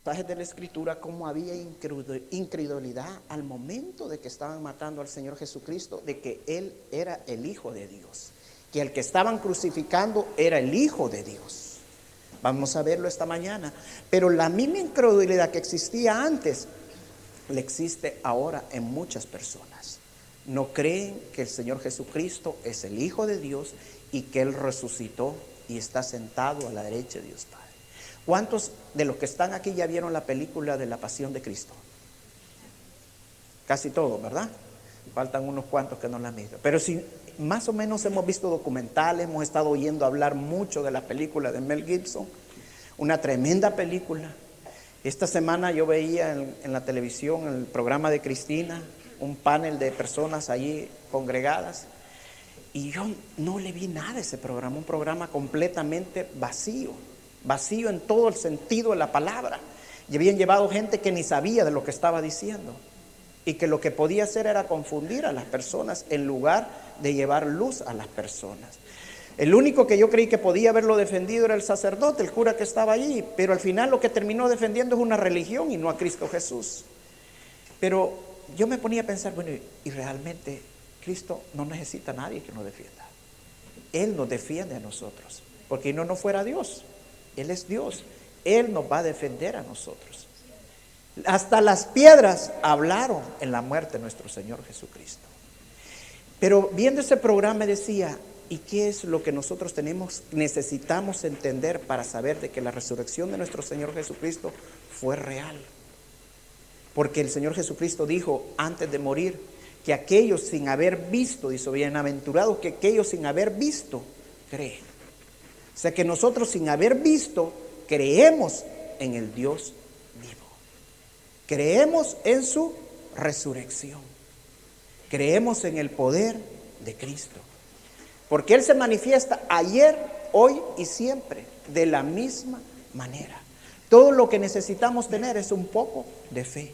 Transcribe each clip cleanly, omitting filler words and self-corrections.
pasajes de la Escritura cómo había incredulidad al momento de que estaban matando al Señor Jesucristo, de que Él era el Hijo de Dios, que el que estaban crucificando era el Hijo de Dios. Vamos a verlo esta mañana. Pero la misma incredulidad que existía antes, le existe ahora en muchas personas. No creen que el Señor Jesucristo es el Hijo de Dios y que Él resucitó y está sentado a la derecha de Dios Padre. ¿Cuántos de los que están aquí ya vieron la película de la Pasión de Cristo? Casi todos, ¿verdad? Faltan unos cuantos que no la han visto. Pero si más o menos hemos visto documentales, hemos estado oyendo hablar mucho de la película de Mel Gibson, una tremenda película. Esta semana yo veía en la televisión, en el programa de Cristina, un panel de personas allí congregadas, y yo no le vi nada a ese programa, un programa completamente vacío en todo el sentido de la palabra. Y habían llevado gente que ni sabía de lo que estaba diciendo, y que lo que podía hacer era confundir a las personas en lugar de llevar luz a las personas. El único que yo creí que podía haberlo defendido era el sacerdote, el cura que estaba allí, pero al final lo que terminó defendiendo es una religión y no a Cristo Jesús. Pero yo me ponía a pensar, bueno, y realmente Cristo no necesita a nadie que nos defienda. Él nos defiende a nosotros, porque si no fuera Dios. Él es Dios, Él nos va a defender a nosotros. Hasta las piedras hablaron en la muerte de nuestro Señor Jesucristo. Pero viendo ese programa decía, ¿y qué es lo que nosotros necesitamos entender para saber de que la resurrección de nuestro Señor Jesucristo fue real? Porque el Señor Jesucristo dijo antes de morir que aquellos sin haber visto, dice, bienaventurados que aquellos sin haber visto creen. O sea que nosotros sin haber visto creemos en el Dios vivo. Creemos en su resurrección. Creemos en el poder de Cristo. Porque Él se manifiesta ayer, hoy y siempre de la misma manera. Todo lo que necesitamos tener es un poco de fe.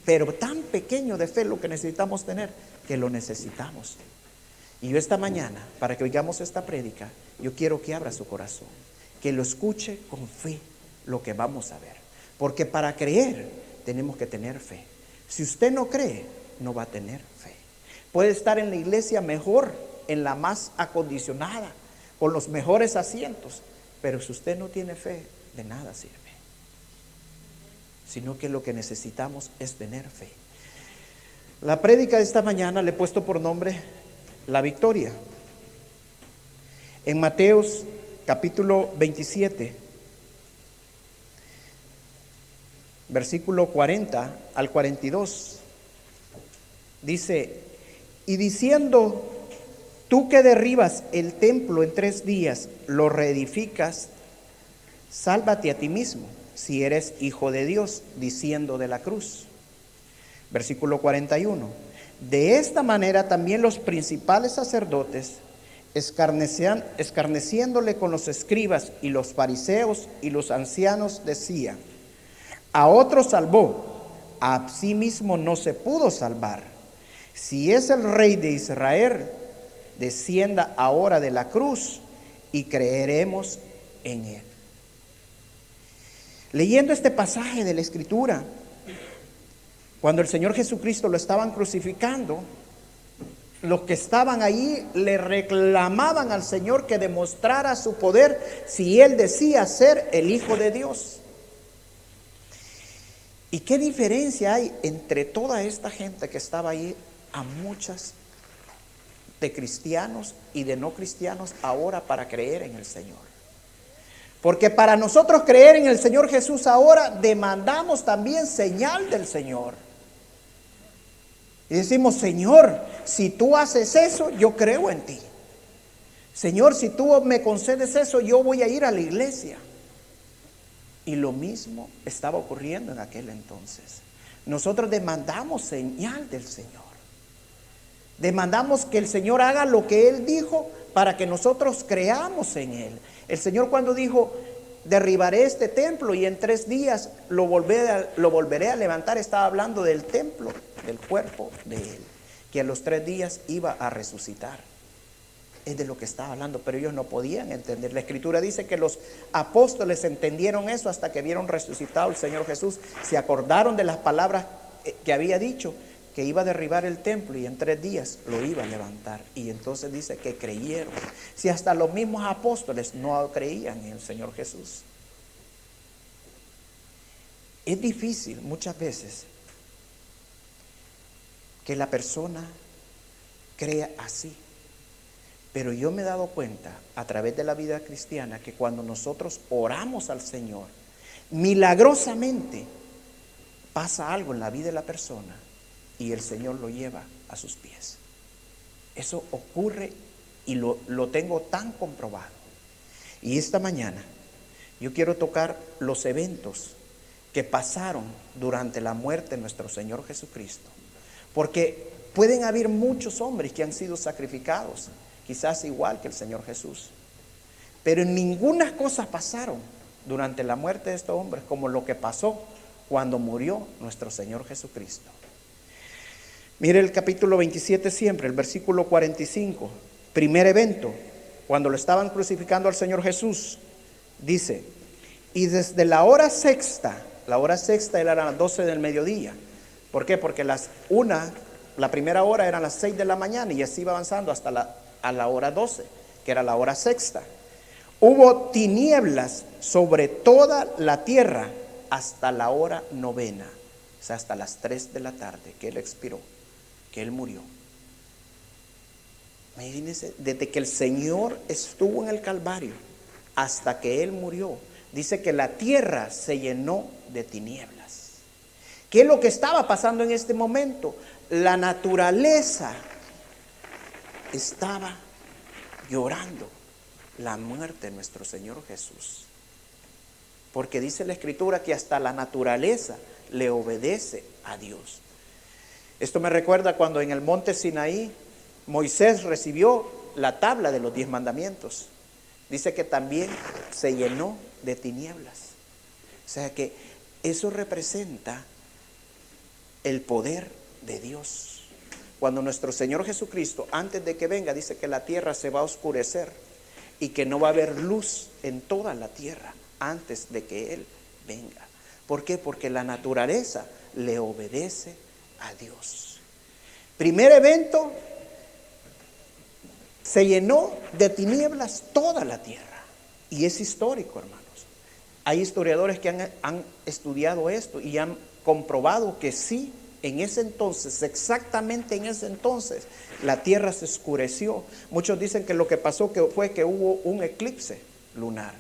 Pero tan pequeño de fe lo que necesitamos tener que lo necesitamos. Y yo esta mañana, para que oigamos esta prédica, yo quiero que abra su corazón, que lo escuche con fe lo que vamos a ver. Porque para creer tenemos que tener fe. Si usted no cree, no va a tener fe. Puede estar en la iglesia mejor, en la más acondicionada, con los mejores asientos, pero si usted no tiene fe, de nada sirve. Sino que lo que necesitamos es tener fe. La prédica de esta mañana le he puesto por nombre La Victoria. En Mateos capítulo 27, versículo 40 al 42, dice, y diciendo, tú que derribas el templo en 3 días, lo reedificas, sálvate a ti mismo, si eres hijo de Dios, diciendo de la cruz. Versículo 41. De esta manera también los principales sacerdotes, escarneciéndole con los escribas y los fariseos y los ancianos, decían, a otro salvó, a sí mismo no se pudo salvar. Si es el Rey de Israel, descienda ahora de la cruz y creeremos en Él. Leyendo este pasaje de la Escritura, cuando el Señor Jesucristo lo estaban crucificando, los que estaban ahí le reclamaban al Señor que demostrara su poder si Él decía ser el Hijo de Dios. ¿Y qué diferencia hay entre toda esta gente que estaba ahí a muchas de cristianos y de no cristianos ahora para creer en el Señor? Porque para nosotros creer en el Señor Jesús ahora demandamos también señal del Señor. Y decimos, Señor, si tú haces eso, yo creo en ti. Señor, si tú me concedes eso, yo voy a ir a la iglesia. Y lo mismo estaba ocurriendo en aquel entonces. Nosotros demandamos señal del Señor. Demandamos que el Señor haga lo que Él dijo para que nosotros creamos en Él. El Señor cuando dijo, derribaré este templo y en 3 días lo volveré a levantar, estaba hablando del templo, del cuerpo de Él, que a los 3 días iba a resucitar. es de lo que estaba hablando, pero ellos no podían entender. La Escritura dice que los apóstoles entendieron eso hasta que vieron resucitado el Señor Jesús. Se acordaron de las palabras que había dicho, que iba a derribar el templo y en 3 días lo iba a levantar. Y entonces dice que creyeron. Si hasta los mismos apóstoles no creían en el Señor Jesús. Es difícil muchas veces que la persona crea así. Pero yo me he dado cuenta a través de la vida cristiana que cuando nosotros oramos al Señor, milagrosamente pasa algo en la vida de la persona y el Señor lo lleva a sus pies. Eso ocurre y lo tengo tan comprobado. Y esta mañana yo quiero tocar los eventos que pasaron durante la muerte de nuestro Señor Jesucristo. Porque pueden haber muchos hombres que han sido sacrificados, quizás igual que el Señor Jesús. Pero ninguna cosa pasaron durante la muerte de estos hombres como lo que pasó cuando murió nuestro Señor Jesucristo. Mire el capítulo 27 siempre, el versículo 45, primer evento, cuando lo estaban crucificando al Señor Jesús, dice, y desde la hora sexta era las 12 del mediodía. ¿Por qué? Porque la primera hora eran las 6 de la mañana y así iba avanzando hasta a la hora 12, que era la hora sexta. Hubo tinieblas sobre toda la tierra hasta la hora novena, o sea, hasta las 3 de la tarde, que Él expiró, que Él murió. Imagínense, desde que el Señor estuvo en el Calvario hasta que Él murió, dice que la tierra se llenó de tinieblas. ¿Qué es lo que estaba pasando en este momento? La naturaleza estaba llorando la muerte de nuestro Señor Jesús. Porque dice la Escritura que hasta la naturaleza le obedece a Dios. Esto me recuerda cuando en el monte Sinaí Moisés recibió la tabla de los 10 mandamientos. Dice que también se llenó de tinieblas. O sea que eso representa el poder de Dios. Cuando nuestro Señor Jesucristo, antes de que venga, dice que la tierra se va a oscurecer y que no va a haber luz en toda la tierra antes de que Él venga. ¿Por qué? Porque la naturaleza le obedece a Dios. Primer evento, se llenó de tinieblas toda la tierra. Y es histórico, hermanos. Hay historiadores que han estudiado esto y han comprobado que sí, en ese entonces, exactamente en ese entonces, la tierra se oscureció. Muchos dicen que lo que pasó fue que hubo un eclipse lunar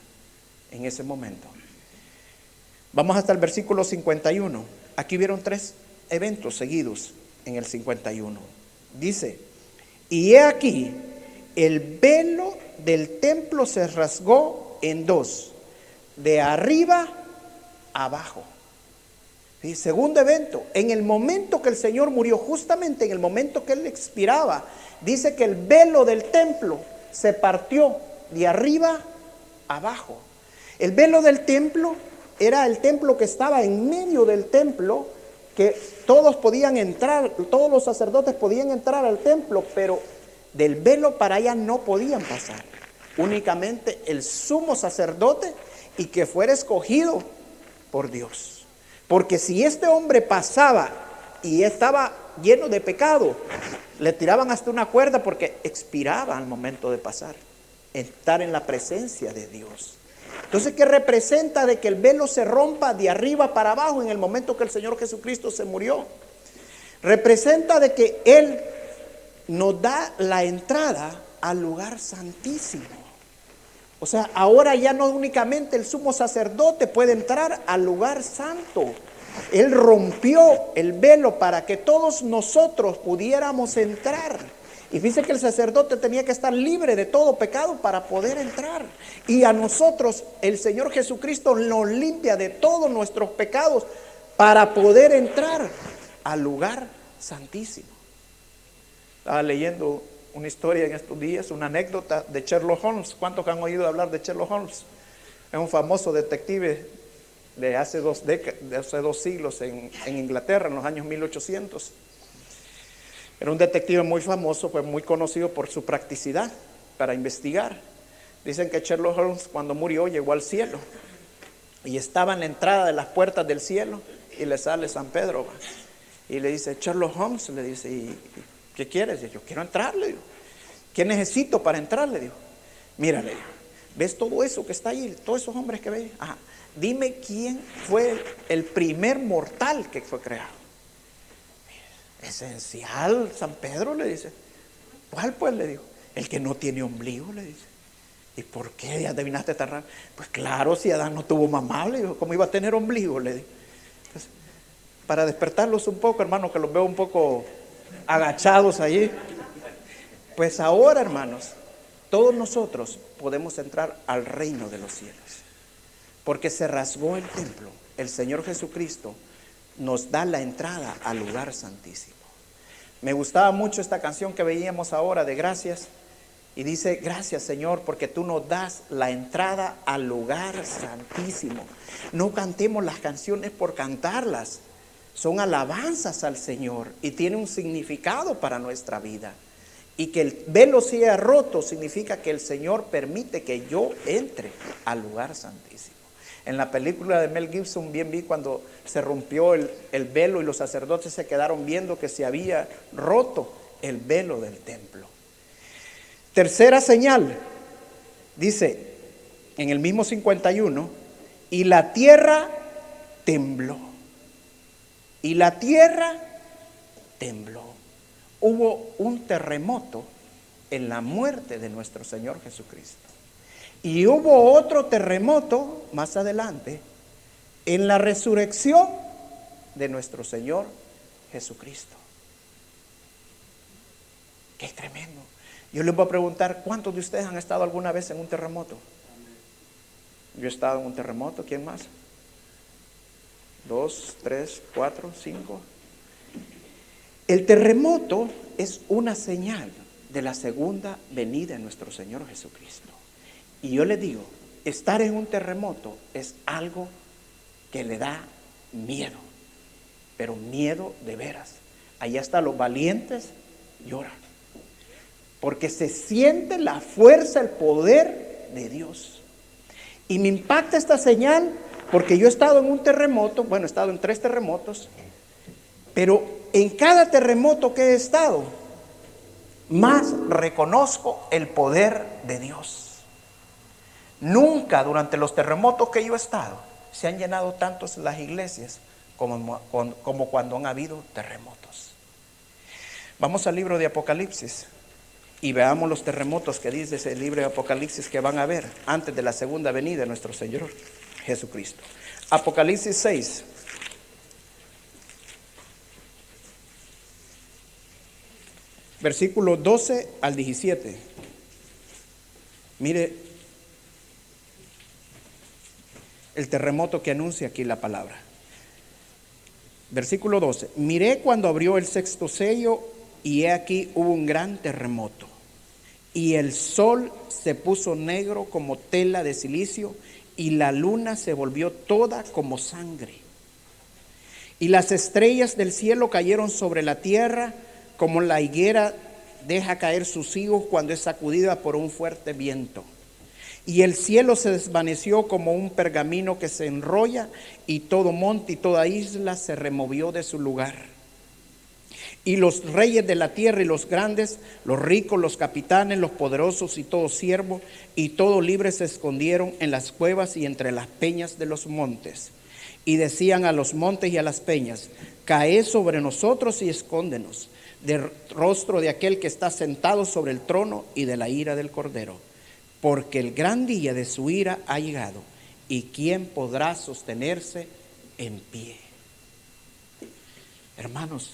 en ese momento. Vamos hasta el versículo 51. Aquí vieron 3 eventos seguidos en el 51. Dice, y he aquí, el velo del templo se rasgó en 2, de arriba abajo. Y segundo evento, en el momento que el Señor murió, justamente en el momento que Él expiraba, dice que el velo del templo se partió de arriba abajo. El velo del templo era el templo que estaba en medio del templo, que todos podían entrar, todos los sacerdotes podían entrar al templo, pero del velo para allá no podían pasar. Únicamente el sumo sacerdote y que fuera escogido por Dios. Porque si este hombre pasaba y estaba lleno de pecado, le tiraban hasta una cuerda porque expiraba al momento de pasar, estar en la presencia de Dios. Entonces, ¿qué representa de que el velo se rompa de arriba para abajo en el momento que el Señor Jesucristo se murió? Representa de que Él nos da la entrada al lugar santísimo. O sea, ahora ya no únicamente el sumo sacerdote puede entrar al lugar santo. Él rompió el velo para que todos nosotros pudiéramos entrar. Y dice que el sacerdote tenía que estar libre de todo pecado para poder entrar. Y a nosotros el Señor Jesucristo nos limpia de todos nuestros pecados para poder entrar al lugar santísimo. Estaba leyendo una historia en estos días, una anécdota de Sherlock Holmes. ¿Cuántos han oído hablar de Sherlock Holmes? Es un famoso detective de hace 2 siglos en Inglaterra, en los años 1800. Era un detective muy famoso, fue muy conocido por su practicidad. para investigar. Dicen que Sherlock Holmes, cuando murió, llegó al cielo y estaba en la entrada de las puertas del cielo y le sale San Pedro, ¿va? Y le dice: Sherlock Holmes, le dice, ¿y qué quieres? Y yo quiero entrar, le digo. ¿Qué necesito para entrar? Le digo. Mira, le digo, ¿ves todo eso que está ahí? Todos esos hombres que ves. Ajá. Dime quién fue el primer mortal que fue creado. Esencial, San Pedro, le dice. ¿Cuál pues? Le digo. El que no tiene ombligo, le dice. ¿Y por qué ya adivinaste tan raro? Pues claro, si Adán no tuvo mamá, le digo, ¿cómo iba a tener ombligo? Le digo. Entonces, para despertarlos un poco, hermano, que los veo un poco agachados allí. Pues ahora, hermanos, todos nosotros podemos entrar al reino de los cielos, porque se rasgó el templo. El Señor Jesucristo nos da la entrada al lugar santísimo. Me gustaba mucho esta canción que veíamos ahora de gracias, y dice: gracias, Señor, porque tú nos das la entrada al lugar santísimo. No cantemos las canciones por cantarlas, son alabanzas al Señor y tienen un significado para nuestra vida. Y que el velo sea roto significa que el Señor permite que yo entre al lugar santísimo. En la película de Mel Gibson bien vi cuando se rompió el velo y los sacerdotes se quedaron viendo que se había roto el velo del templo. Tercera señal, dice en el mismo 51, y la tierra tembló. Y la tierra tembló. Hubo un terremoto en la muerte de nuestro Señor Jesucristo. Y hubo otro terremoto más adelante en la resurrección de nuestro Señor Jesucristo. Qué tremendo. Yo les voy a preguntar, ¿cuántos de ustedes han estado alguna vez en un terremoto? Yo he estado en un terremoto. ¿Quién más? 2, 3, 4, 5. El terremoto es una señal de la segunda venida de nuestro Señor Jesucristo. Y yo les digo, estar en un terremoto es algo que le da miedo, pero miedo de veras. Allá hasta los valientes lloran, porque se siente la fuerza, el poder de Dios. Y me impacta esta señal porque yo he estado en un terremoto, bueno, he estado en 3 terremotos, pero en cada terremoto que he estado, más reconozco el poder de Dios. Nunca durante los terremotos que yo he estado se han llenado tantos las iglesias como cuando han habido terremotos. Vamos al libro de Apocalipsis y veamos los terremotos que dice ese libro de Apocalipsis que van a haber antes de la segunda venida de nuestro Señor Jesucristo. Apocalipsis 6. Versículos 12 al 17. Mire el terremoto que anuncia aquí la palabra. Versículo 12. Miré cuando abrió el 6º sello y he aquí hubo un gran terremoto. Y el sol se puso negro como tela de silicio y la luna se volvió toda como sangre. Y las estrellas del cielo cayeron sobre la tierra como la higuera deja caer sus higos cuando es sacudida por un fuerte viento. Y el cielo se desvaneció como un pergamino que se enrolla, y todo monte y toda isla se removió de su lugar. Y los reyes de la tierra y los grandes, los ricos, los capitanes, los poderosos y todo siervo y todo libre se escondieron en las cuevas y entre las peñas de los montes. Y decían a los montes y a las peñas: caed sobre nosotros y escóndenos del rostro de aquel que está sentado sobre el trono y de la ira del Cordero. Porque el gran día de su ira ha llegado, y ¿quién podrá sostenerse en pie? Hermanos,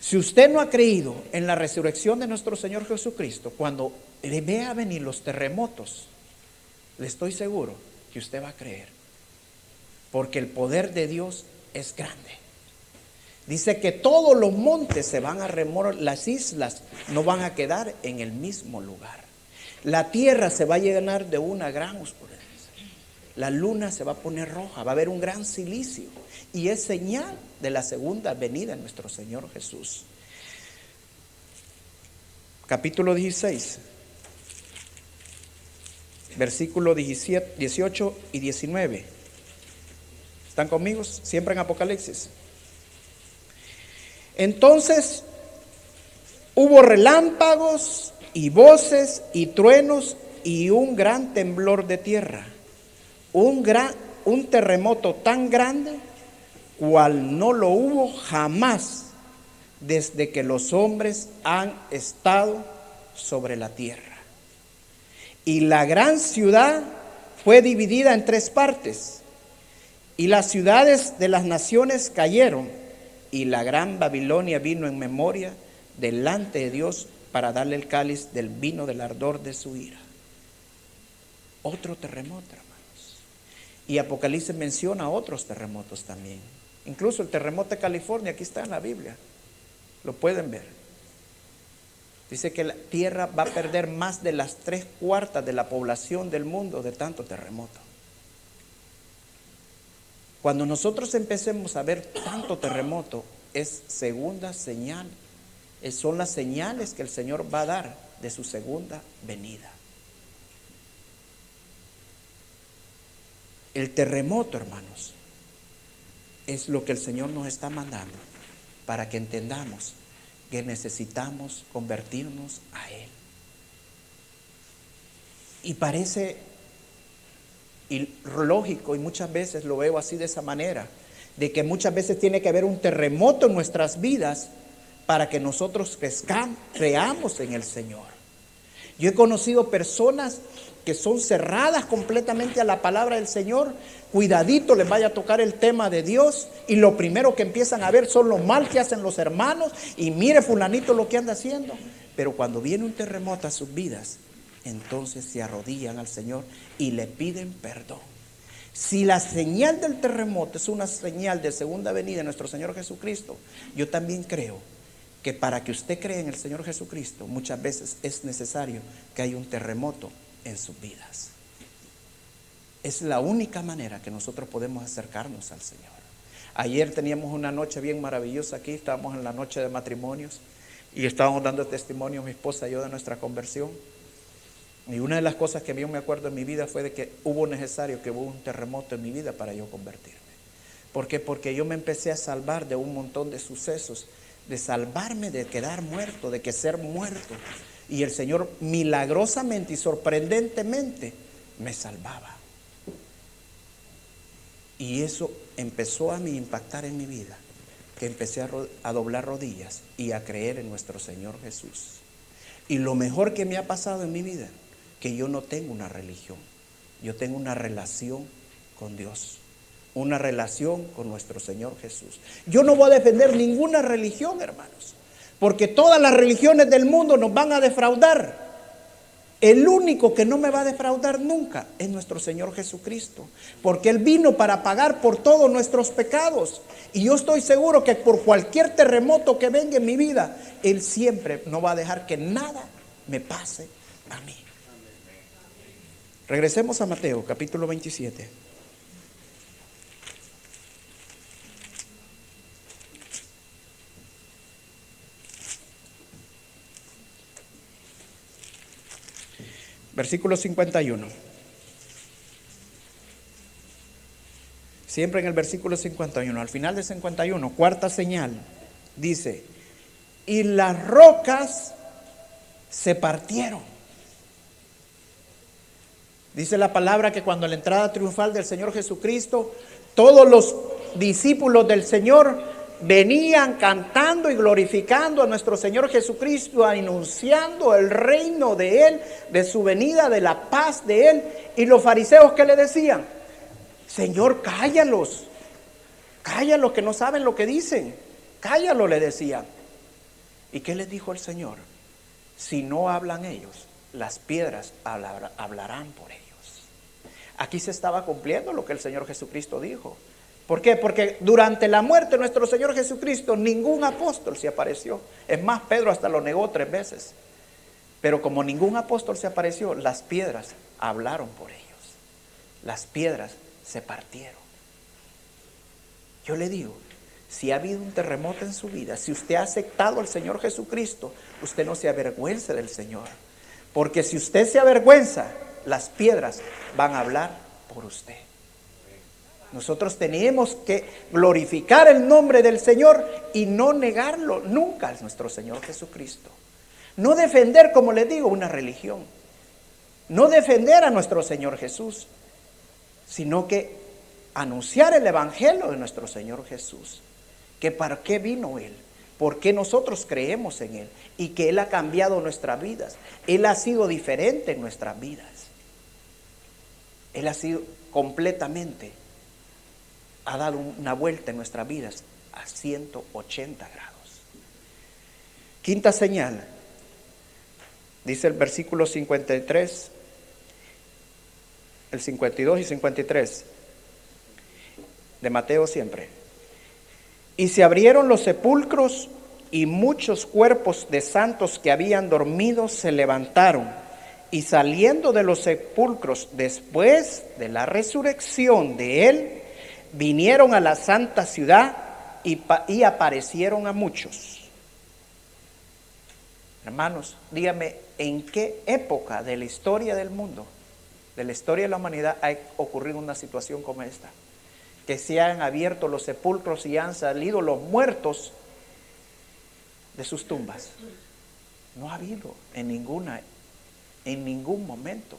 si usted no ha creído en la resurrección de nuestro Señor Jesucristo, cuando le vea venir los terremotos, le estoy seguro que usted va a creer, porque el poder de Dios es grande. Dice que todos los montes se van a remover, las islas no van a quedar en el mismo lugar. La tierra se va a llenar de una gran oscuridad. La luna se va a poner roja, va a haber un gran silicio. Y es señal de la segunda venida de nuestro Señor Jesús. capítulo 16, versículo 17, 18 y 19. ¿Están conmigo? Siempre en Apocalipsis. Entonces hubo relámpagos y voces y truenos y un gran temblor de tierra, un terremoto tan grande cual no lo hubo jamás desde que los hombres han estado sobre la tierra. Y la gran ciudad fue dividida en 3 partes, y las ciudades de las naciones cayeron, y la gran Babilonia vino en memoria delante de Dios para darle el cáliz del vino del ardor de su ira. Otro terremoto, hermanos. Y Apocalipsis menciona otros terremotos también. Incluso el terremoto de California, aquí está en la Biblia. Lo pueden ver. Dice que la tierra va a perder más de las 3/4 de la población del mundo de tanto terremoto. Cuando nosotros empecemos a ver tanto terremoto, es segunda señal. Son las señales que el Señor va a dar de su segunda venida. El terremoto, hermanos, es lo que el Señor nos está mandando para que entendamos que necesitamos convertirnos a Él. Y parece ilógico, y muchas veces lo veo así de esa manera, de que muchas veces tiene que haber un terremoto en nuestras vidas para que nosotros creamos en el Señor. Yo he conocido personas que son cerradas completamente a la palabra del Señor. Cuidadito les vaya a tocar el tema de Dios, y lo primero que empiezan a ver son lo mal que hacen los hermanos, y mire fulanito lo que anda haciendo. Pero cuando viene un terremoto a sus vidas, entonces se arrodillan al Señor y le piden perdón. Si la señal del terremoto es una señal de segunda venida de nuestro Señor Jesucristo, yo también creo que para que usted cree en el Señor Jesucristo, muchas veces es necesario que haya un terremoto en sus vidas. Es la única manera que nosotros podemos acercarnos al Señor. Ayer teníamos una noche bien maravillosa aquí, estábamos en la noche de matrimonios y estábamos dando testimonio, mi esposa y yo, de nuestra conversión. Y una de las cosas que yo me acuerdo en mi vida fue de que hubo un terremoto en mi vida para yo convertirme. ¿Por qué? Porque yo me empecé a salvar de un montón de sucesos, de salvarme de quedar muerto, de que ser muerto. Y el Señor milagrosamente y sorprendentemente me salvaba. Y eso empezó a impactar en mi vida, que empecé a doblar rodillas y a creer en nuestro Señor Jesús. Y lo mejor que me ha pasado en mi vida, que yo no tengo una religión, yo tengo una relación con Dios, una relación con nuestro Señor Jesús. Yo no voy a defender ninguna religión, hermanos, porque todas las religiones del mundo nos van a defraudar. El único que no me va a defraudar nunca es nuestro Señor Jesucristo, porque Él vino para pagar por todos nuestros pecados. Y yo estoy seguro que por cualquier terremoto que venga en mi vida, Él siempre no va a dejar que nada me pase a mí. Regresemos a Mateo, capítulo 27. Versículo 51. Siempre en el versículo 51. Al final de 51, cuarta señal, dice: y las rocas se partieron. Dice la palabra que cuando la entrada triunfal del Señor Jesucristo, todos los discípulos del Señor venían cantando y glorificando a nuestro Señor Jesucristo, anunciando el reino de Él, de su venida, de la paz de Él. Y los fariseos, ¿qué le decían? Señor, cállalos que no saben lo que dicen, cállalo, le decían. ¿Y qué les dijo el Señor? Si no hablan ellos, las piedras hablarán por ellos. Aquí se estaba cumpliendo lo que el Señor Jesucristo dijo. ¿Por qué? Porque durante la muerte de nuestro Señor Jesucristo ningún apóstol se apareció. Es más, Pedro hasta lo negó 3 veces. Pero como ningún apóstol se apareció, las piedras hablaron por ellos. Las piedras se partieron. Yo le digo, Si ha habido un terremoto en su vida, si usted ha aceptado al Señor Jesucristo, usted no se avergüence del Señor. Porque si usted se avergüenza, las piedras van a hablar por usted. Nosotros tenemos que glorificar el nombre del Señor y no negarlo nunca a nuestro Señor Jesucristo. No defender, como les digo, una religión. No defender a nuestro Señor Jesús, sino que anunciar el Evangelio de nuestro Señor Jesús. Que para qué vino Él, por qué nosotros creemos en Él y que Él ha cambiado nuestras vidas. Él ha sido diferente en nuestras vidas. Él ha sido completamente, ha dado una vuelta en nuestras vidas a 180 grados. Quinta señal, dice el versículo 53, el 52 y 53 de Mateo siempre. Y se abrieron los sepulcros y muchos cuerpos de santos que habían dormido se levantaron. Y saliendo de los sepulcros después de la resurrección de Él, vinieron a la santa ciudad y aparecieron a muchos. Hermanos, dígame, ¿en qué época de la historia del mundo, de la historia de la humanidad, ha ocurrido una situación como esta? Que se han abierto los sepulcros y han salido los muertos de sus tumbas. No ha habido en ningún momento.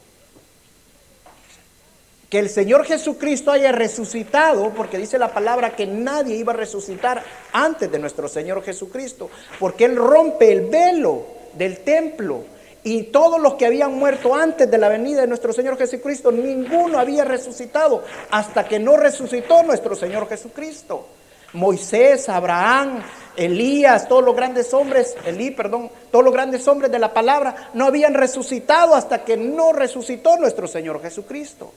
Que el Señor Jesucristo haya resucitado, porque dice la palabra que nadie iba a resucitar antes de nuestro Señor Jesucristo, porque Él rompe el velo del templo. Y todos los que habían muerto antes de la venida de nuestro Señor Jesucristo, ninguno había resucitado hasta que no resucitó nuestro Señor Jesucristo. Moisés, Abraham, Elías, todos los grandes hombres, todos los grandes hombres de la palabra no habían resucitado hasta que no resucitó nuestro Señor Jesucristo.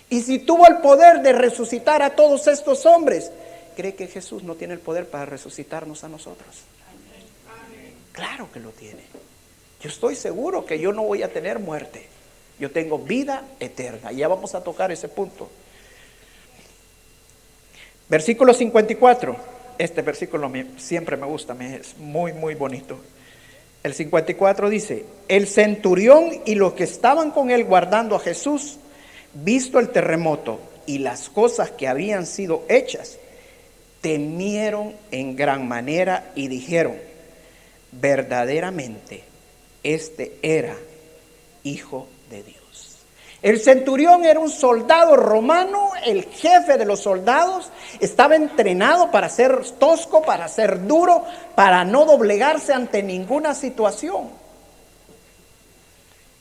Y si tuvo el poder de resucitar a todos estos hombres, ¿cree que Jesús no tiene el poder para resucitarnos a nosotros? Claro que lo tiene. Yo estoy seguro que yo no voy a tener muerte. Yo tengo vida eterna. Y ya vamos a tocar ese punto. Versículo 54. Este versículo siempre me gusta, es muy, muy bonito. El 54 dice: el centurión y los que estaban con él guardando a Jesús, visto el terremoto y las cosas que habían sido hechas, temieron en gran manera y dijeron: verdaderamente, este era Hijo de Dios. El centurión era un soldado romano, el jefe de los soldados. Estaba entrenado para ser tosco, para ser duro, para no doblegarse ante ninguna situación.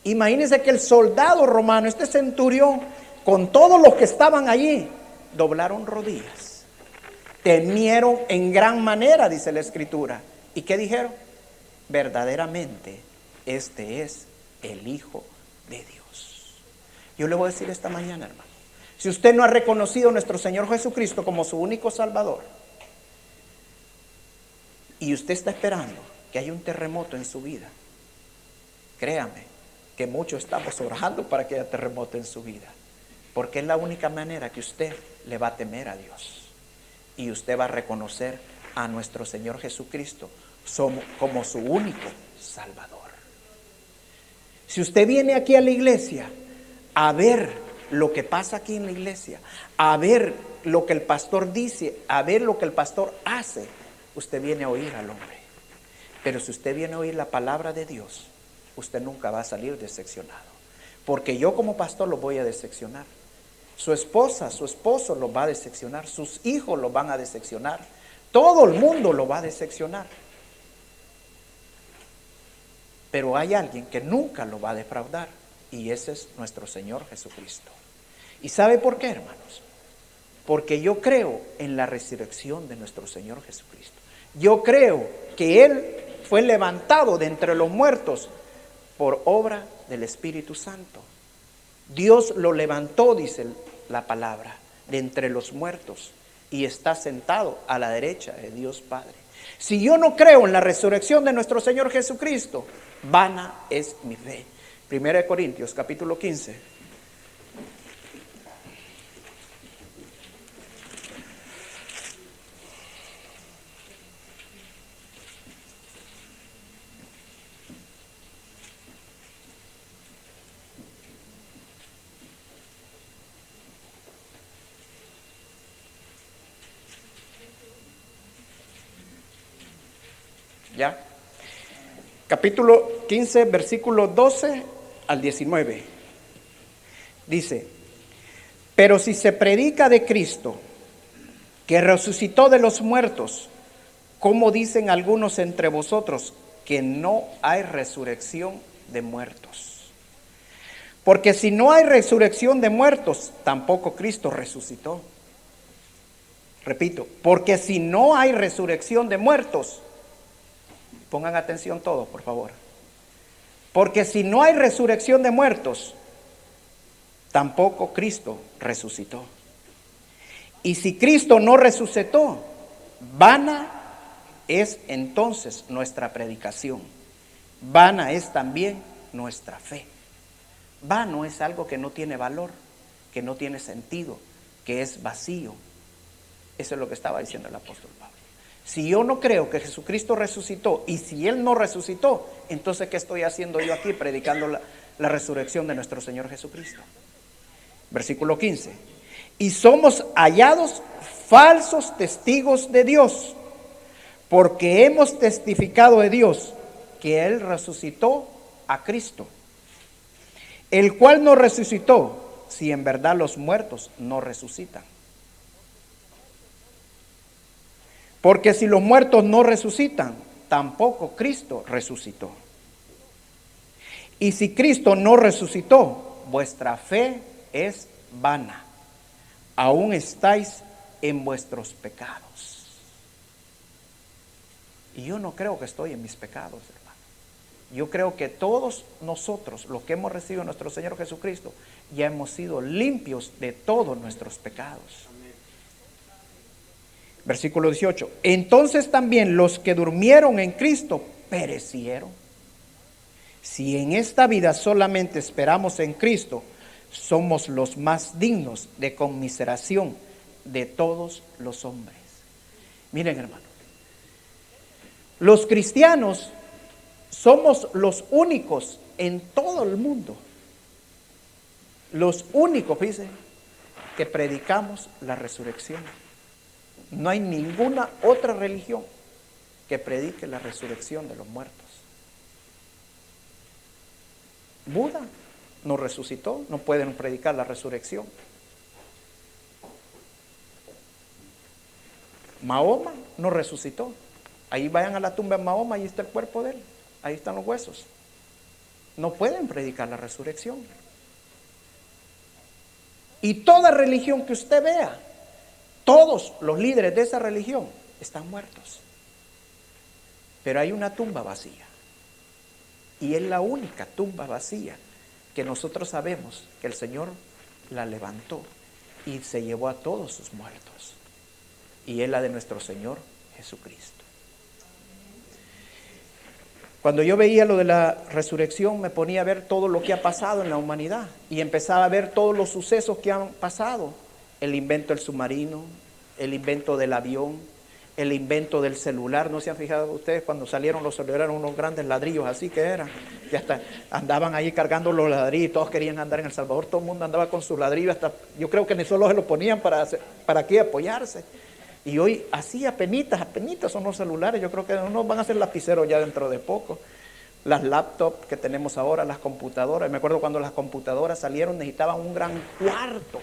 Imagínense que el soldado romano, este centurión, con todos los que estaban allí, doblaron rodillas. Temieron en gran manera, dice la Escritura. ¿Y qué dijeron? Verdaderamente, este es el Hijo de Dios. Yo le voy a decir esta mañana, hermano, si usted no ha reconocido a nuestro Señor Jesucristo como su único Salvador, y usted está esperando que haya un terremoto en su vida, créame que muchos estamos orando para que haya terremoto en su vida, porque es la única manera que usted le va a temer a Dios y usted va a reconocer a nuestro Señor Jesucristo como su único Salvador. Si usted viene aquí a la iglesia a ver lo que pasa aquí en la iglesia, a ver lo que el pastor dice, a ver lo que el pastor hace, usted viene a oír al hombre. Pero si usted viene a oír la palabra de Dios, usted nunca va a salir decepcionado, porque yo como pastor lo voy a decepcionar. Su esposa, su esposo lo va a decepcionar, sus hijos lo van a decepcionar, todo el mundo lo va a decepcionar. Pero hay alguien que nunca lo va a defraudar, y ese es nuestro Señor Jesucristo. ¿Y sabe por qué, hermanos? Porque yo creo en la resurrección de nuestro Señor Jesucristo. Yo creo que Él fue levantado de entre los muertos por obra del Espíritu Santo. Dios lo levantó, dice la palabra, de entre los muertos, y está sentado a la derecha de Dios Padre. Si yo no creo en la resurrección de nuestro Señor Jesucristo, vana es mi fe. 1 Corintios capítulo 15. ¿Ya? Capítulo 15, versículo 12 al 19. Dice: pero si se predica de Cristo, que resucitó de los muertos, ¿cómo dicen algunos entre vosotros que no hay resurrección de muertos? Porque si no hay resurrección de muertos, tampoco Cristo resucitó. Repito, porque si no hay resurrección de muertos, pongan atención todos, por favor. Porque si no hay resurrección de muertos, tampoco Cristo resucitó. Y si Cristo no resucitó, vana es entonces nuestra predicación. Vana es también nuestra fe. Vano es algo que no tiene valor, que no tiene sentido, que es vacío. Eso es lo que estaba diciendo el apóstol Pablo. Si yo no creo que Jesucristo resucitó y si Él no resucitó, entonces ¿qué estoy haciendo yo aquí predicando la resurrección de nuestro Señor Jesucristo? Versículo 15. Y somos hallados falsos testigos de Dios, porque hemos testificado de Dios que Él resucitó a Cristo, el cual no resucitó, si en verdad los muertos no resucitan. Porque si los muertos no resucitan, tampoco Cristo resucitó. Y si Cristo no resucitó, vuestra fe es vana. Aún estáis en vuestros pecados. Y yo no creo que estoy en mis pecados, hermano. Yo creo que todos nosotros, los que hemos recibido a nuestro Señor Jesucristo, ya hemos sido limpios de todos nuestros pecados. Versículo 18. Entonces también los que durmieron en Cristo perecieron. Si en esta vida solamente esperamos en Cristo, somos los más dignos de conmiseración de todos los hombres. Miren, hermano, los cristianos somos los únicos en todo el mundo, los únicos, fíjense, que predicamos la resurrección. No hay ninguna otra religión que predique la resurrección de los muertos. Buda no resucitó, no pueden predicar la resurrección. Mahoma no resucitó. Ahí vayan a la tumba de Mahoma, ahí está el cuerpo de él, ahí están los huesos. No pueden predicar la resurrección. Y toda religión que usted vea, todos los líderes de esa religión están muertos. Pero hay una tumba vacía. Y es la única tumba vacía que nosotros sabemos que el Señor la levantó y se llevó a todos sus muertos. Y es la de nuestro Señor Jesucristo. Cuando yo veía lo de la resurrección, me ponía a ver todo lo que ha pasado en la humanidad. Y empezaba a ver todos los sucesos que han pasado. El invento del submarino, el invento del avión, el invento del celular. ¿No se han fijado ustedes cuando salieron los celulares, unos grandes ladrillos así que eran? Que hasta andaban ahí cargando los ladrillos, todos querían andar en El Salvador, todo el mundo andaba con sus ladrillos, hasta yo creo que ni solo se lo ponían para aquí apoyarse. Y hoy así apenitas son los celulares. Yo creo que no van a ser lapiceros ya dentro de poco. Las laptops que tenemos ahora, las computadoras. Me acuerdo cuando las computadoras salieron, necesitaban un gran cuarto,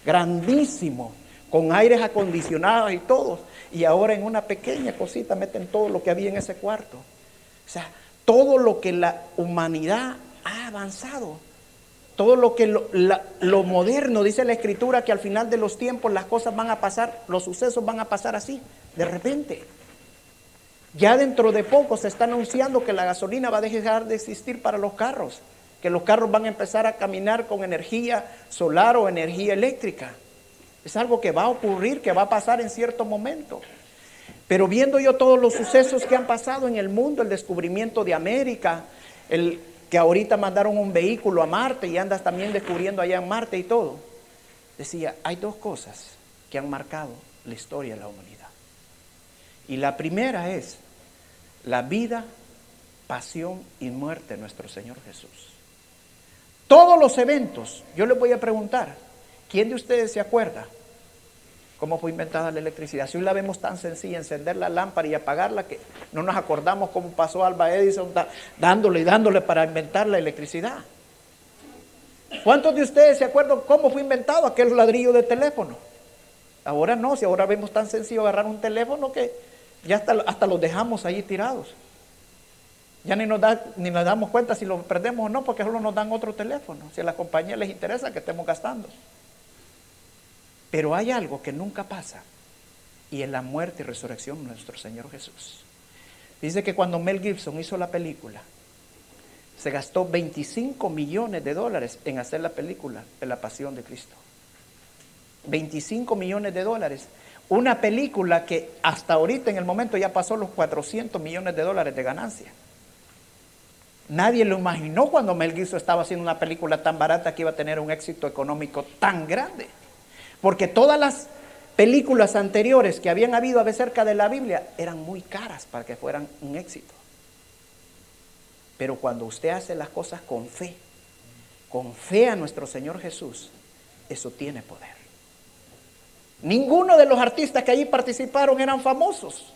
grandísimo, con aires acondicionados y todo. Y ahora en una pequeña cosita meten todo lo que había en ese cuarto. O sea, todo lo que la humanidad ha avanzado. Todo lo que lo moderno, dice la Escritura, que al final de los tiempos las cosas van a pasar, los sucesos van a pasar así, de repente. Ya dentro de poco se está anunciando que la gasolina va a dejar de existir para los carros, que los carros van a empezar a caminar con energía solar o energía eléctrica. Es algo que va a ocurrir, que va a pasar en cierto momento. Pero viendo yo todos los sucesos que han pasado en el mundo, el descubrimiento de América, que ahorita mandaron un vehículo a Marte y andas también descubriendo allá en Marte y todo. Decía, hay dos cosas que han marcado la historia de la humanidad. Y la primera es la vida, pasión y muerte de nuestro Señor Jesús. Todos los eventos, yo les voy a preguntar, ¿quién de ustedes se acuerda cómo fue inventada la electricidad. Si hoy la vemos tan sencilla, encender la lámpara y apagarla, que no nos acordamos cómo pasó Alba Edison dándole y dándole para inventar la electricidad. ¿Cuántos de ustedes se acuerdan cómo fue inventado aquel ladrillo de teléfono? Ahora no, si ahora vemos tan sencillo agarrar un teléfono que ya hasta los dejamos ahí tirados. Ya ni nos damos cuenta si lo perdemos o no, porque solo nos dan otro teléfono. Si a la compañía les interesa que estemos gastando. Pero hay algo que nunca pasa, y es la muerte y resurrección de nuestro Señor Jesús. Dice que cuando Mel Gibson hizo la película, se gastó $25 millones en hacer la película de la Pasión de Cristo. $25 millones. Una película que hasta ahorita en el momento ya pasó los $400 millones de ganancia. Nadie lo imaginó cuando Mel Gibson estaba haciendo una película tan barata que iba a tener un éxito económico tan grande. Porque todas las películas anteriores que habían habido acerca de la Biblia eran muy caras para que fueran un éxito. Pero cuando usted hace las cosas con fe a nuestro Señor Jesús, eso tiene poder. Ninguno de los artistas que allí participaron eran famosos.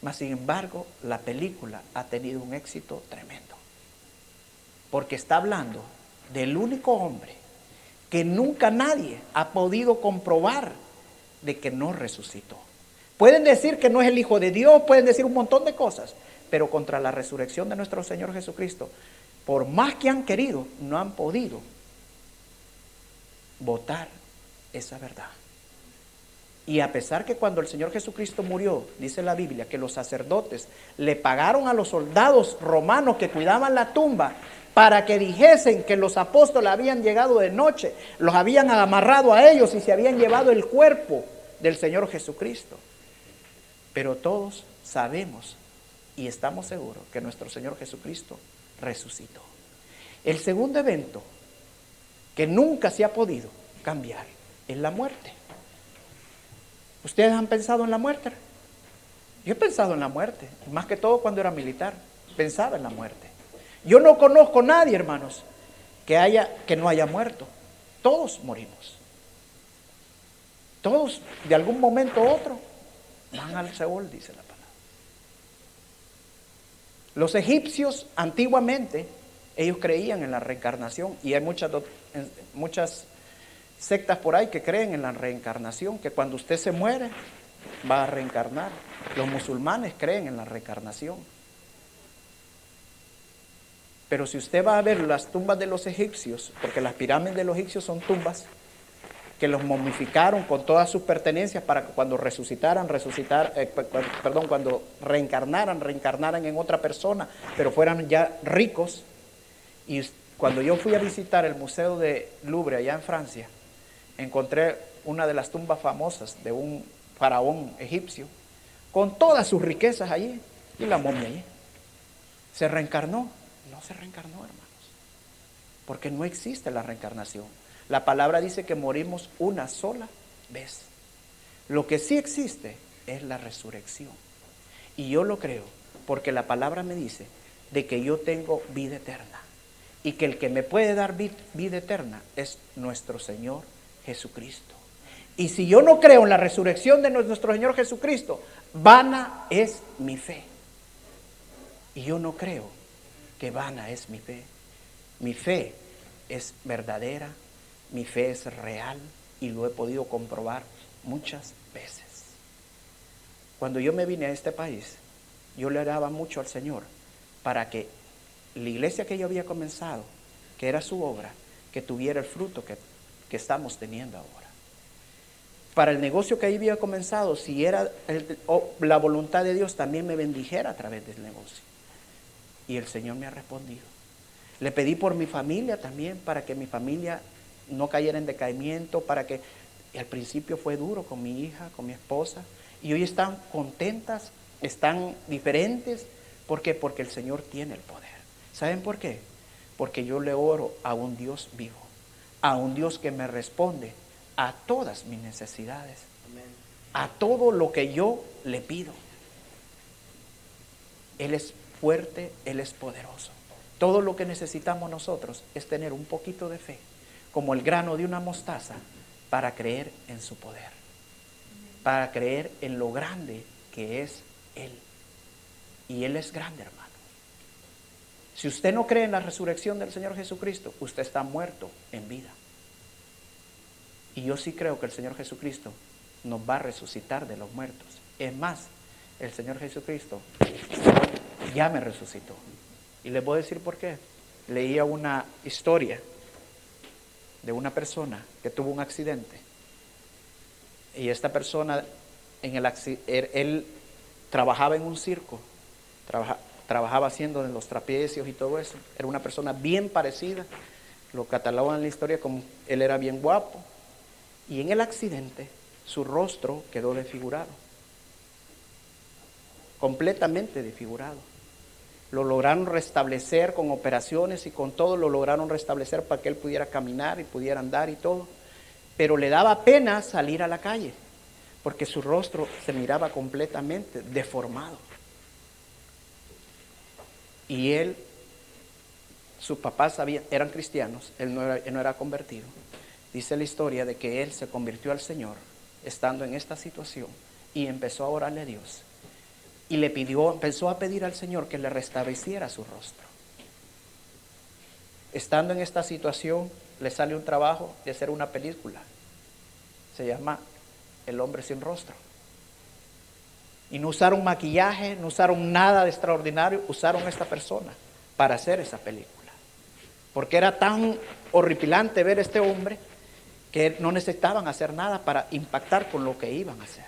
Mas sin embargo, la película ha tenido un éxito tremendo. Porque está hablando del único hombre que nunca nadie ha podido comprobar de que no resucitó. Pueden decir que no es el Hijo de Dios, pueden decir un montón de cosas, pero contra la resurrección de nuestro Señor Jesucristo, por más que han querido, no han podido votar esa verdad. Y a pesar que cuando el Señor Jesucristo murió, dice la Biblia, que los sacerdotes le pagaron a los soldados romanos que cuidaban la tumba para que dijesen que los apóstoles habían llegado de noche, los habían amarrado a ellos y se habían llevado el cuerpo del Señor Jesucristo. Pero todos sabemos y estamos seguros que nuestro Señor Jesucristo resucitó. El segundo evento que nunca se ha podido cambiar es la muerte. ¿Ustedes han pensado en la muerte? Yo he pensado en la muerte, más que todo cuando era militar, pensaba en la muerte. Yo no conozco a nadie, hermanos, que no haya muerto. Todos morimos. Todos, de algún momento u otro, van al Seol, dice la palabra. Los egipcios, antiguamente, ellos creían en la reencarnación, y hay muchas sectas por ahí que creen en la reencarnación, que cuando usted se muere, va a reencarnar. Los musulmanes creen en la reencarnación. Pero si usted va a ver las tumbas de los egipcios, porque las pirámides de los egipcios son tumbas que los momificaron con todas sus pertenencias para que cuando cuando reencarnaran en otra persona, pero fueran ya ricos. Y cuando yo fui a visitar el Museo de Louvre allá en Francia, encontré una de las tumbas famosas de un faraón egipcio, con todas sus riquezas allí, y la momia allí. ¿Se reencarnó? No se reencarnó, hermanos, porque no existe la reencarnación. La palabra dice que morimos una sola vez. Lo que sí existe es la resurrección. Y yo lo creo, porque la palabra me dice de que yo tengo vida eterna, y que el que me puede dar vida eterna es nuestro Señor Jesucristo. Y si yo no creo en la resurrección de nuestro Señor Jesucristo, vana es mi fe. Y yo no creo que vana es mi fe. Mi fe es verdadera, mi fe es real, y lo he podido comprobar muchas veces. Cuando yo me vine a este país, yo le oraba mucho al Señor para que la iglesia que yo había comenzado, que era su obra, que tuviera el fruto que estamos teniendo ahora. Para el negocio que ahí había comenzado, si era la voluntad de Dios, también me bendijera a través del negocio. Y el Señor me ha respondido. Le pedí por mi familia también, para que mi familia no cayera en decaimiento, para que al principio fue duro con mi hija, con mi esposa, y hoy están contentas, están diferentes. ¿Por qué? Porque el Señor tiene el poder. ¿Saben por qué? Porque yo le oro a un Dios vivo, a un Dios que me responde a todas mis necesidades, a todo lo que yo le pido. Él es fuerte, Él es poderoso. Todo lo que necesitamos nosotros es tener un poquito de fe, como el grano de una mostaza, para creer en su poder. para creer en lo grande que es Él. Y Él es grande, hermano. Si usted no cree en la resurrección del Señor Jesucristo, usted está muerto en vida. Y yo sí creo que el Señor Jesucristo nos va a resucitar de los muertos. Es más, el Señor Jesucristo ya me resucitó. Y les voy a decir por qué. Leía una historia de una persona que tuvo un accidente. Y esta persona, él trabajaba en un circo, trabajaba haciendo de los trapecios y todo eso. Era una persona bien parecida, lo catalogan en la historia como él era bien guapo. Y en el accidente su rostro quedó desfigurado, completamente desfigurado. Lo lograron restablecer con operaciones y con todo, lo lograron restablecer para que él pudiera caminar y pudiera andar y todo. Pero le daba pena salir a la calle, porque su rostro se miraba completamente deformado. Y él, sus papás eran cristianos, él no era convertido. Dice la historia de que él se convirtió al Señor estando en esta situación y empezó a orarle a Dios. Y empezó a pedir al Señor que le restableciera su rostro. Estando en esta situación, le sale un trabajo de hacer una película. Se llama El hombre sin rostro. Y no usaron maquillaje, no usaron nada de extraordinario, usaron a esta persona para hacer esa película. Porque era tan horripilante ver a este hombre que no necesitaban hacer nada para impactar con lo que iban a hacer.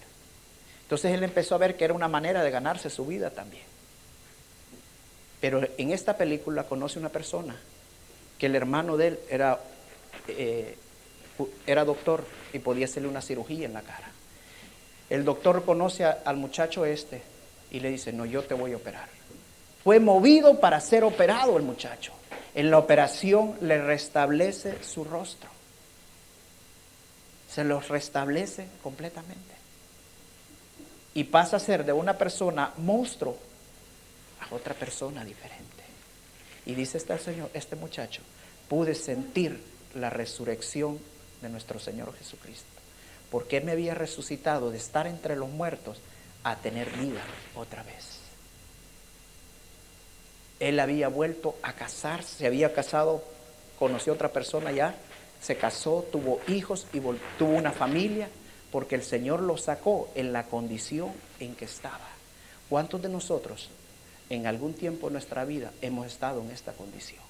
Entonces él empezó a ver que era una manera de ganarse su vida también. Pero en esta película conoce una persona que el hermano de él era doctor y podía hacerle una cirugía en la cara. El doctor conoce al muchacho y le dice: no, yo te voy a operar. Fue movido para ser operado el muchacho. En la operación le restablece su rostro. Se lo restablece completamente. Y pasa a ser de una persona monstruo a otra persona diferente. Y dice este muchacho: pude sentir la resurrección de nuestro Señor Jesucristo, porque Él me había resucitado de estar entre los muertos a tener vida otra vez. Él había vuelto a casarse, se había casado, conoció a otra persona ya, se casó, tuvo hijos y tuvo una familia, porque el Señor lo sacó en la condición en que estaba. ¿Cuántos de nosotros en algún tiempo de nuestra vida hemos estado en esta condición?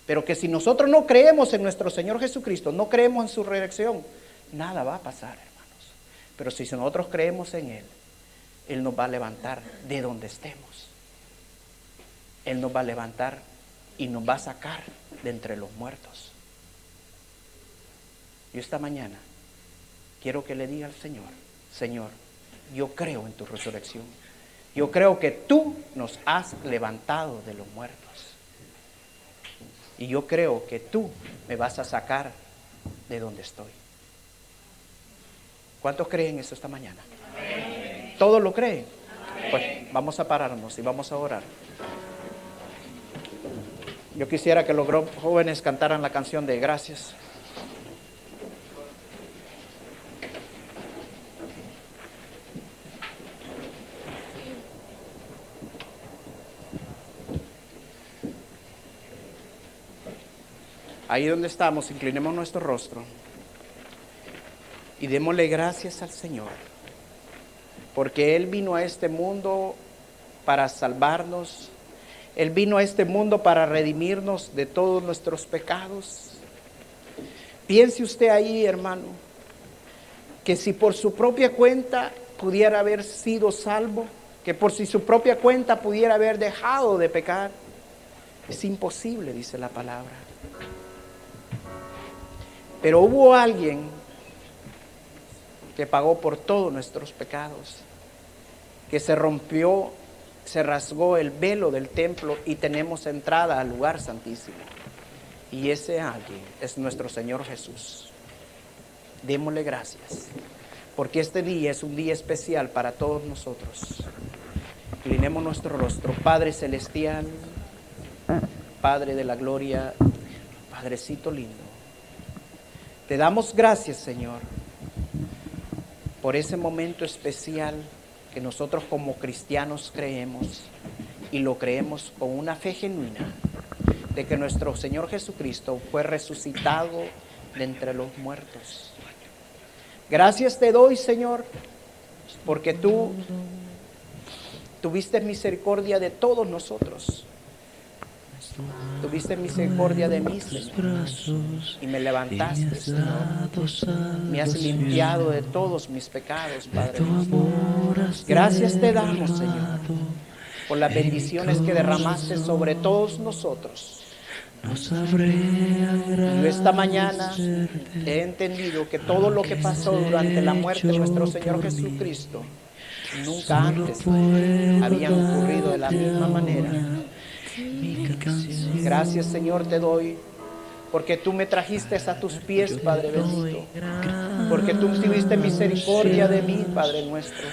Pero que si nosotros no creemos en nuestro Señor Jesucristo, no creemos en su resurrección, nada va a pasar, hermanos. Pero si nosotros creemos en Él, Él nos va a levantar de donde estemos. Él nos va a levantar y nos va a sacar de entre los muertos. Yo esta mañana quiero que le diga al Señor: Señor, yo creo en tu resurrección. Yo creo que tú nos has levantado de los muertos. Y yo creo que tú me vas a sacar de donde estoy. ¿Cuántos creen eso esta mañana? Amén. ¿Todos lo creen? Amén. Pues vamos a pararnos y vamos a orar. Yo quisiera que los jóvenes cantaran la canción de gracias. Ahí donde estamos, inclinemos nuestro rostro y démosle gracias al Señor, porque Él vino a este mundo para salvarnos. Él vino a este mundo para redimirnos de todos nuestros pecados. Piense usted ahí, hermano, que si por su propia cuenta pudiera haber sido salvo, que por si su propia cuenta pudiera haber dejado de pecar, es imposible, dice la palabra. Pero hubo alguien que pagó por todos nuestros pecados, que se rasgó el velo del templo y tenemos entrada al lugar santísimo. Y ese alguien es nuestro Señor Jesús. Démosle gracias, porque este día es un día especial para todos nosotros. Inclinemos nuestro rostro. Padre celestial, Padre de la gloria, Padrecito lindo, te damos gracias, Señor, por ese momento especial que nosotros como cristianos creemos, y lo creemos con una fe genuina, de que nuestro Señor Jesucristo fue resucitado de entre los muertos. Gracias te doy, Señor, porque tú tuviste misericordia de todos nosotros. Tuviste misericordia de mí, Señor, y me levantaste, Señor. Me has limpiado de todos mis pecados, Padre. Gracias te damos, Señor, por las bendiciones que derramaste sobre todos nosotros. Yo esta mañana he entendido que todo lo que pasó durante la muerte de nuestro Señor Jesucristo nunca antes habían ocurrido de la misma manera. Gracias, Señor, te doy, porque tú me trajiste a tus pies, Padre bendito, porque tú tuviste misericordia de mí, Padre nuestro.